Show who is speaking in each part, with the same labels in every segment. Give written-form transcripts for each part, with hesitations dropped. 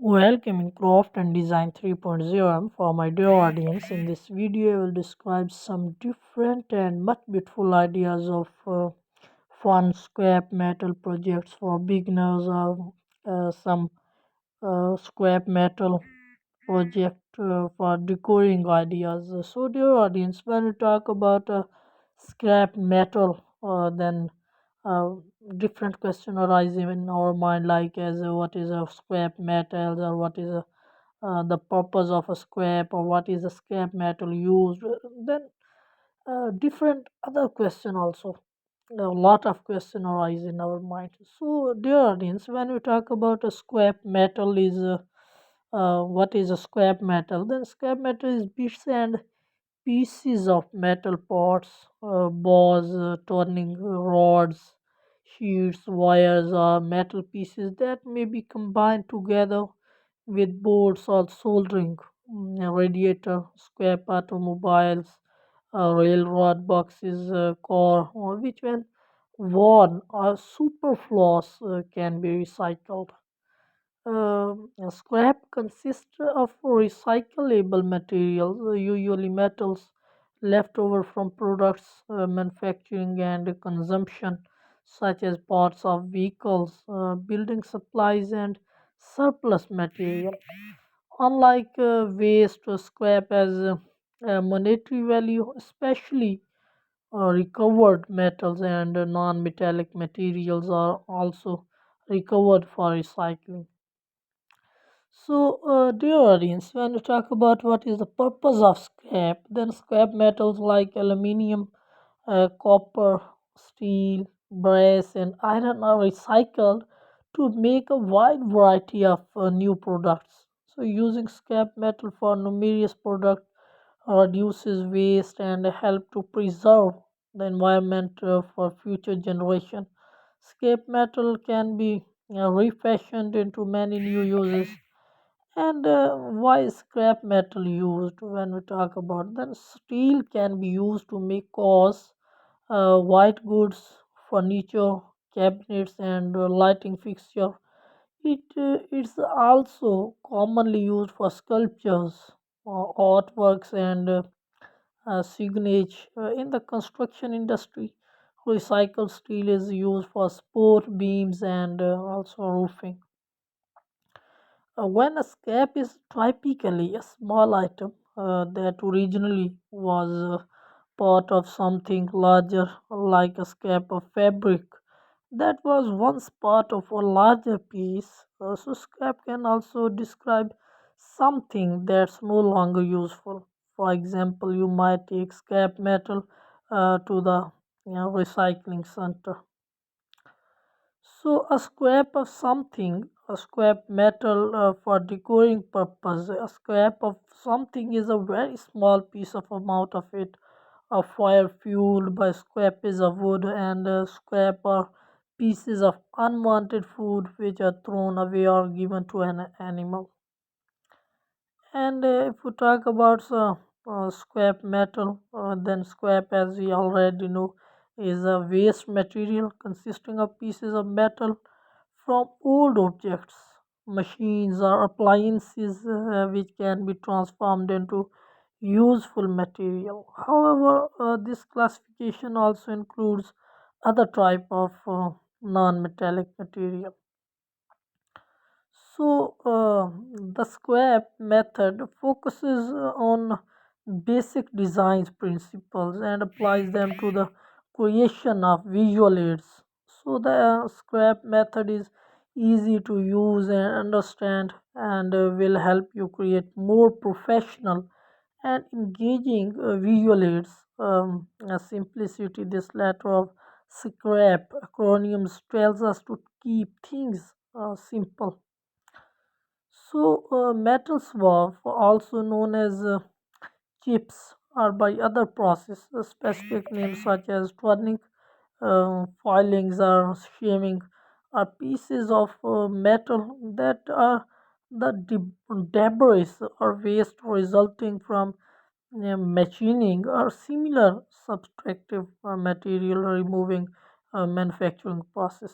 Speaker 1: Welcome in Craft and Design 3.0 for my dear audience. In this video, I will describe some different and much beautiful ideas of fun scrap metal projects for beginners or some scrap metal project for decoring ideas. So, dear audience, when we talk about scrap metal, then uh, different question arise in our mind, like as what is a scrap metal, or what is the purpose of a scrap, or what is a scrap metal used. Then different other question also. A lot of question arise in our mind. So, dear audience, when we talk about a scrap metal is what is a scrap metal? Then scrap metal is bits and pieces of metal parts, bars, turning rods, sheets, wires, or metal pieces that may be combined together with bolts or soldering. A radiator, scrap automobiles, railroad boxes, core, or which when worn or superfluous can be recycled. Scrap consists of recyclable materials, usually metals left over from products, manufacturing, and consumption, such as parts of vehicles, building supplies, and surplus material. Unlike waste, scrap has a monetary value, especially recovered metals and non metallic materials are also recovered for recycling. So, dear audience, when we talk about what is the purpose of scrap, then scrap metals like aluminium, copper, steel, brass, and iron are recycled to make a wide variety of new products. So, using scrap metal for numerous products reduces waste and help to preserve the environment for future generation. Scrap metal can be refashioned into many new uses. And why is scrap metal used when we talk about? Then steel can be used to make cars, white goods, furniture, cabinets, and lighting fixture. It's also commonly used for sculptures, artworks, and signage in the construction industry. Recycled steel is used for support beams and also roofing. When a scrap is typically a small item that originally was part of something larger, like a scrap of fabric that was once part of a larger piece. So, scrap can also describe something that's no longer useful. For example, you might take scrap metal to the recycling center. So a scrap of something, a scrap metal for decoring purpose, a scrap of something is a very small piece of amount of it. A fire fueled by scrap pieces of wood and scrap or pieces of unwanted food which are thrown away or given to an animal. And if we talk about scrap metal, then scrap, as we already know, is a waste material consisting of pieces of metal from old objects, machines, or appliances which can be transformed into useful material. However, this classification also includes other type of non-metallic material. So, the scrap method focuses on basic design principles and applies them to the creation of visual aids. So, the scrap method is easy to use and understand and will help you create more professional and engaging visual aids. Simplicity, this letter of scrap acronyms tells us to keep things simple. So, metal swarf, also known as chips, or by other process, specific names such as turning, filings, or shaving, are pieces of metal that are the debris or waste resulting from machining or similar subtractive material removing manufacturing process.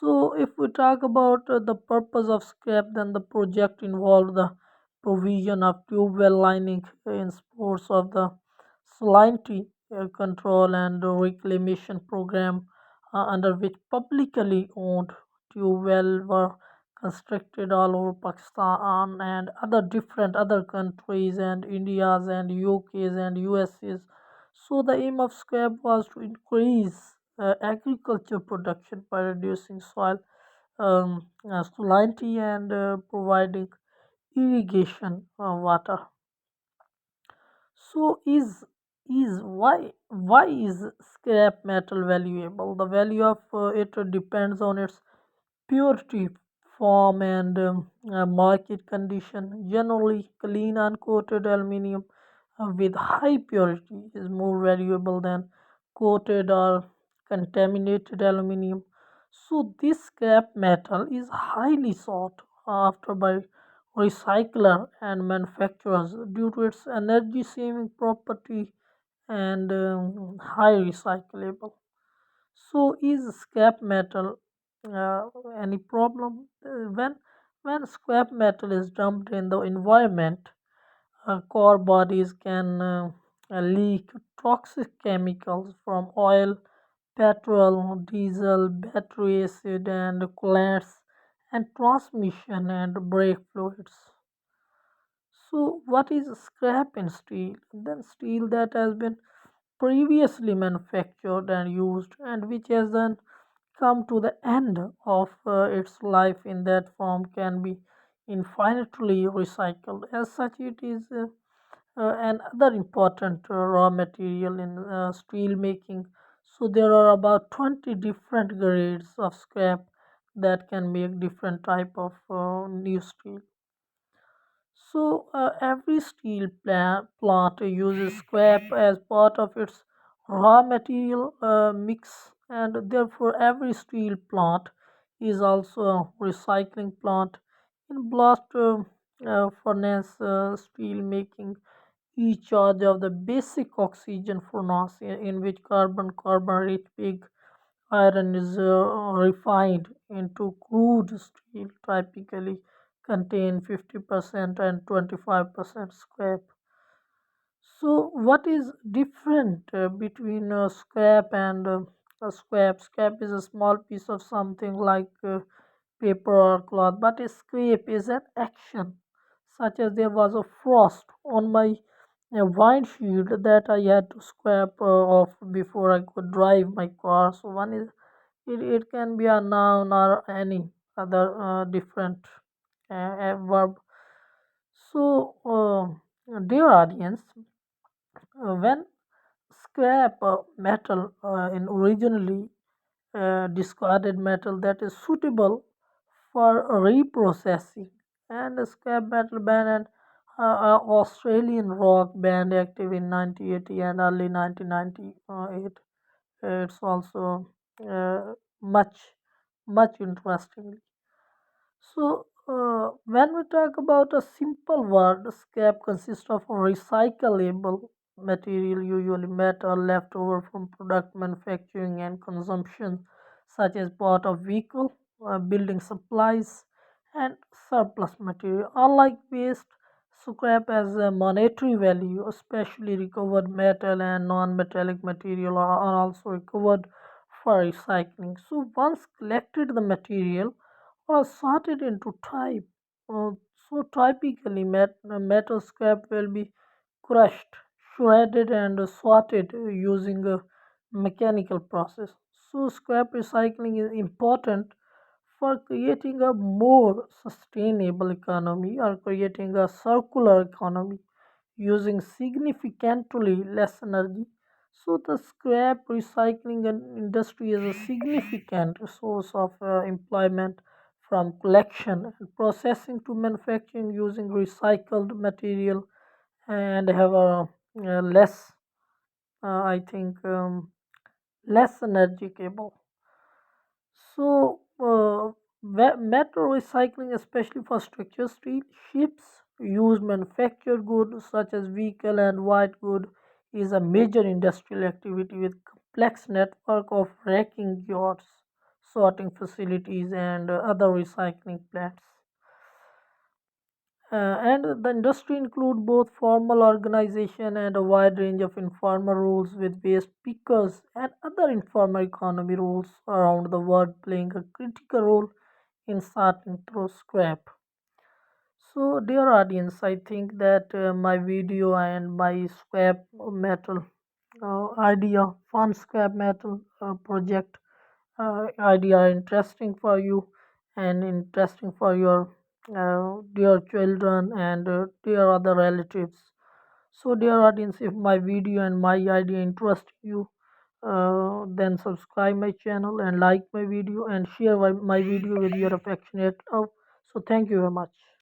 Speaker 1: So, if we talk about the purpose of scrap, then the project involved the provision of tube well lining in sports of the salinity control and reclamation program, under which publicly owned tube well were constructed all over Pakistan and other different other countries and India's and UK's and US's. So the aim of scrap was to increase agriculture production by reducing soil salinity and providing irrigation water. So why is scrap metal valuable? The value of it depends on its purity, form, and market condition. Generally, clean uncoated aluminium with high purity is more valuable than coated or contaminated aluminium. So, this scrap metal is highly sought after by recycler and manufacturers due to its energy saving property and high recyclable. So is scrap metal any problem? When scrap metal is dumped in the environment, core bodies can leak toxic chemicals from oil, petrol, diesel, battery acid, and coolants, and transmission and brake fluids. So, what is scrap in steel? Then steel that has been previously manufactured and used, and which has then come to the end of its life in that form, can be infinitely recycled. As such, it is another important raw material in steel making. So there are about 20 different grades of scrap that can make different type of new steel. So every steel plant uses scrap as part of its raw material mix, and therefore every steel plant is also a recycling plant. In blast furnace steel making, each charge of the basic oxygen furnace in which carbon rich pig iron is refined into crude steel, typically contain 50% and 25% scrap. So, what is different between scrap and scrap? Scrap is a small piece of something like paper or cloth, but a scrape is an action, such as there was a frost on my windshield that I had to scrape off before I could drive my car. So, one is it can be a noun or any other different verb. So, dear audience, when scrap metal in originally discarded metal that is suitable for reprocessing, and the scrap metal ban and Australian rock band active in 1980 and early 1998. It's also much interesting. So, when we talk about a simple word, scrap consists of recyclable material, usually metal left over from product manufacturing and consumption, such as part of vehicle, building supplies, and surplus material. Unlike waste, scrap has a monetary value, especially recovered metal and non-metallic material are also recovered for recycling. So, once collected, the material or sorted into type. Uh, so typically, metal scrap will be crushed, shredded, and sorted using a mechanical process. So scrap recycling is important for creating a more sustainable economy or creating a circular economy using significantly less energy. So the scrap recycling industry is a significant source of employment from collection and processing to manufacturing using recycled material and have a less, I think, less energy cable. So, metal recycling, especially for structure steel, ships, used manufactured goods such as vehicle and white good, is a major industrial activity with complex network of racking yards. sorting facilities, and other recycling plants. And the industry include both formal organization and a wide range of informal roles with waste pickers and other informal economy roles around the world playing a critical role in sorting through scrap. So, dear audience, I think that my video and my scrap metal fun scrap metal project idea are interesting for you and interesting for your dear children and dear other relatives. So, dear audience, if my video and my idea interest you, then subscribe my channel and like my video and share my video with your affectionate love. So, thank you very much.